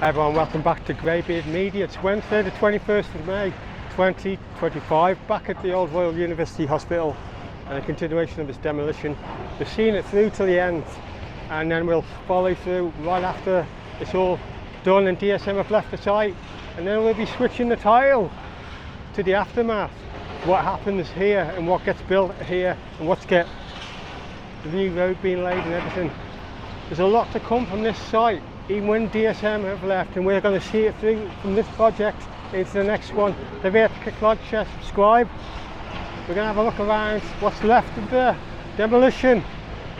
Hi everyone, welcome back to GreyBeard Media. It's Wednesday the 21st of May 2025, back at the Old Royal University Hospital and a continuation of its demolition. We're seeing it through to the end and then we'll follow through right after it's all done and DSM have left the site, and then we'll be switching the tile to the aftermath, what happens here and what gets built here and what's get the new road being laid and everything. There's a lot to come from this site even when DSM have left, and we're going to see it through from this project into the next one. Don't forget to click like, share, subscribe. We're going to have a look around what's left of the demolition.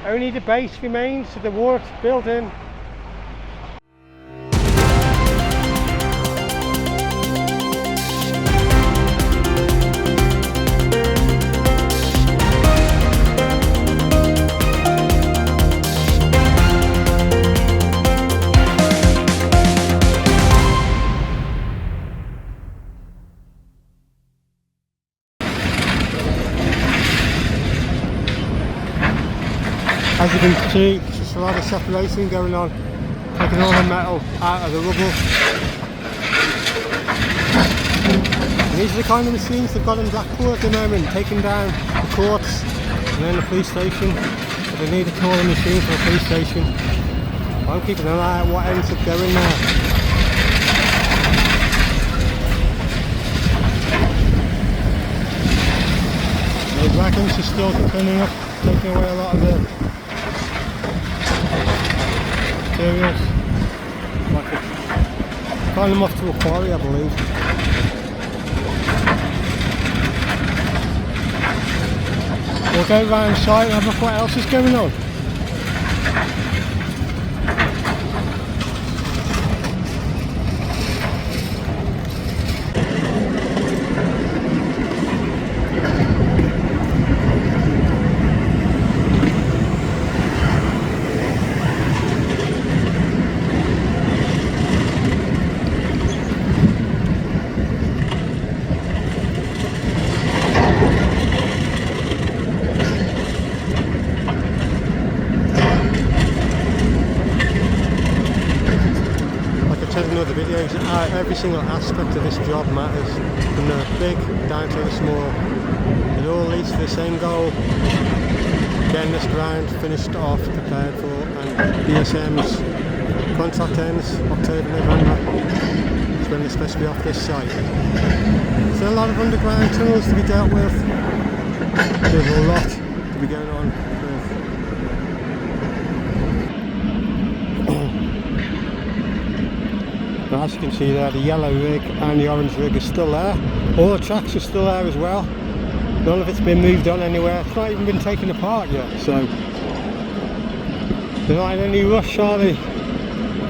Only the base remains of the works building. As you can see, there's just a lot of separation going on, taking all the metal out of the rubble. And these are the kind of machines they've got in Blackpool at the moment, taking down the courts and then the police station. But they need a taller machine for the police station. I'm keeping an eye on what ends up going there. The wagons are still turning up, taking away a lot of the materials. Find them off to a quarry, I believe. We'll go round the site and have a look what else is going on. In other videos, every single aspect of this job matters, from the big down to the small. It all leads to the same goal: getting this ground finished off, prepared for, and DSM's contract ends October, November. It's when they're supposed to be off this site. So a lot of underground tunnels to be dealt with. There's a lot to be going on with. Now, as you can see there, the yellow rig and the orange rig is still there. All the tracks are still there as well. None of it's been moved on anywhere. It's not even been taken apart yet, so they're not in any rush, are they?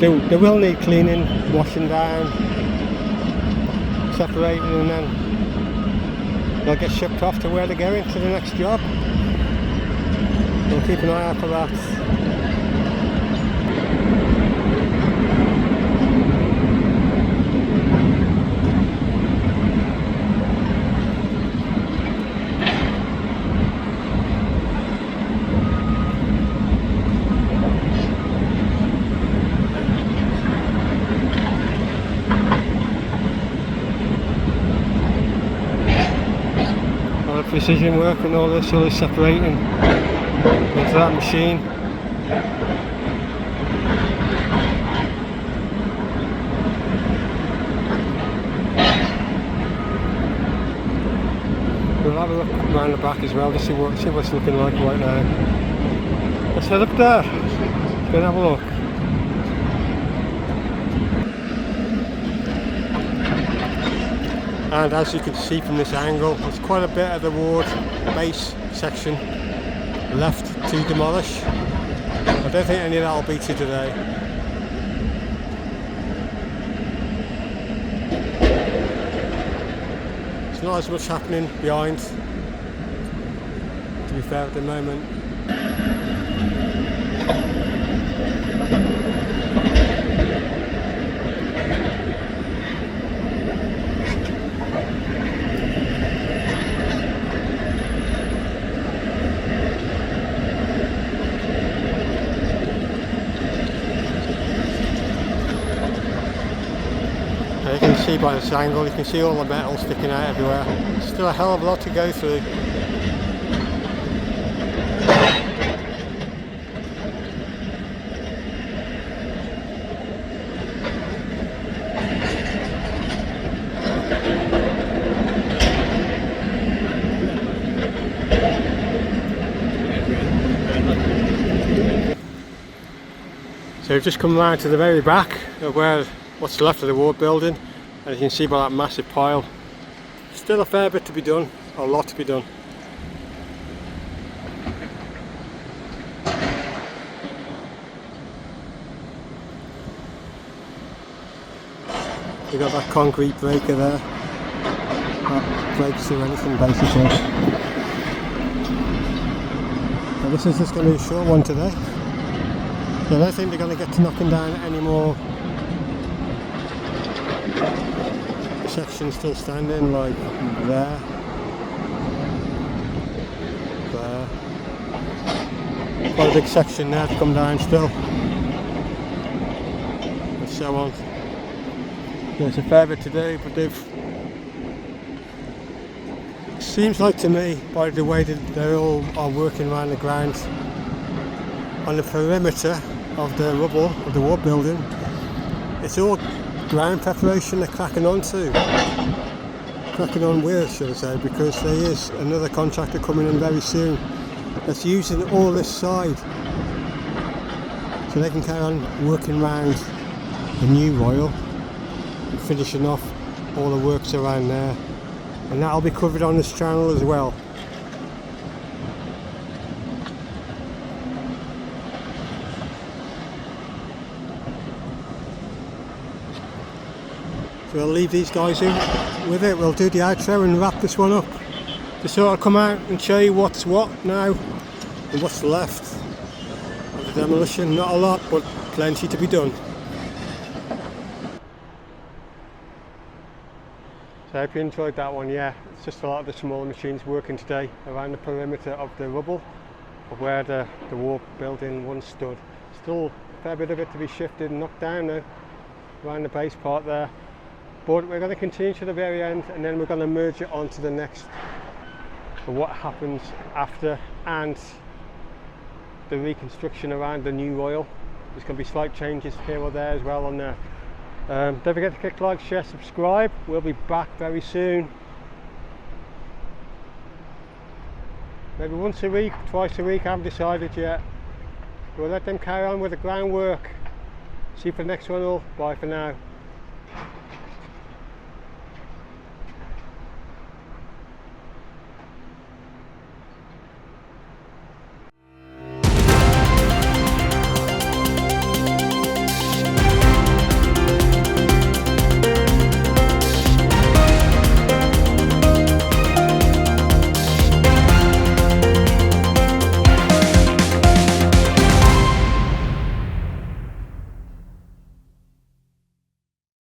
They will need cleaning, washing down, separating, and then they'll get shipped off to where they're going, to the next job. We'll keep an eye out for that. Precision work and all this, all this separating into that machine. We'll have a look around the back as well to see what's looking like right now. Let's head up there, go and have a look. And as you can see from this angle, there's quite a bit of the ward base section left to demolish. I don't think any of that will be to today. There's not as much happening behind, to be fair, at the moment. see by this angle, you can see all the metal sticking out everywhere. Still a hell of a lot to go through. So we've just come around to the very back of what's left of the ward building, and you can see by that massive pile. Still a fair bit to be done, a lot to be done. We've got that concrete breaker there. That breaks through anything basically. So this is just going to be a short one today. I don't think they're going to get to knocking down any more. The section's still standing, like there, there. Quite a big section there to come down still, and so on. There's a fair bit to do, but seems like to me, by the way that they all are working around the ground on the perimeter of the rubble of the ward building, it's all ground preparation they're cracking on with, should I say, because there is another contractor coming in very soon that's using all this side, so they can carry on working around the new Royal and finishing off all the works around there, and that'll be covered on this channel as well. So I'll leave these guys in with it. We'll do the outro and wrap this one up. Just sort of come out and show you what's what now and what's left of the demolition. Not a lot, but plenty to be done. So I hope you enjoyed that one. Yeah, it's just a lot of the smaller machines working today around the perimeter of the rubble of where the ward building once stood. Still a fair bit of it to be shifted and knocked down now around the base part there. But we're going to continue to the very end, and then we're going to merge it onto the next, what happens after, and the reconstruction around the new Royal. There's going to be slight changes here or there as well on there. Don't forget to click like, share, subscribe. We'll be back very soon. Maybe once a week, twice a week, I haven't decided yet. We'll let them carry on with the groundwork. See you for the next one all. Bye for now.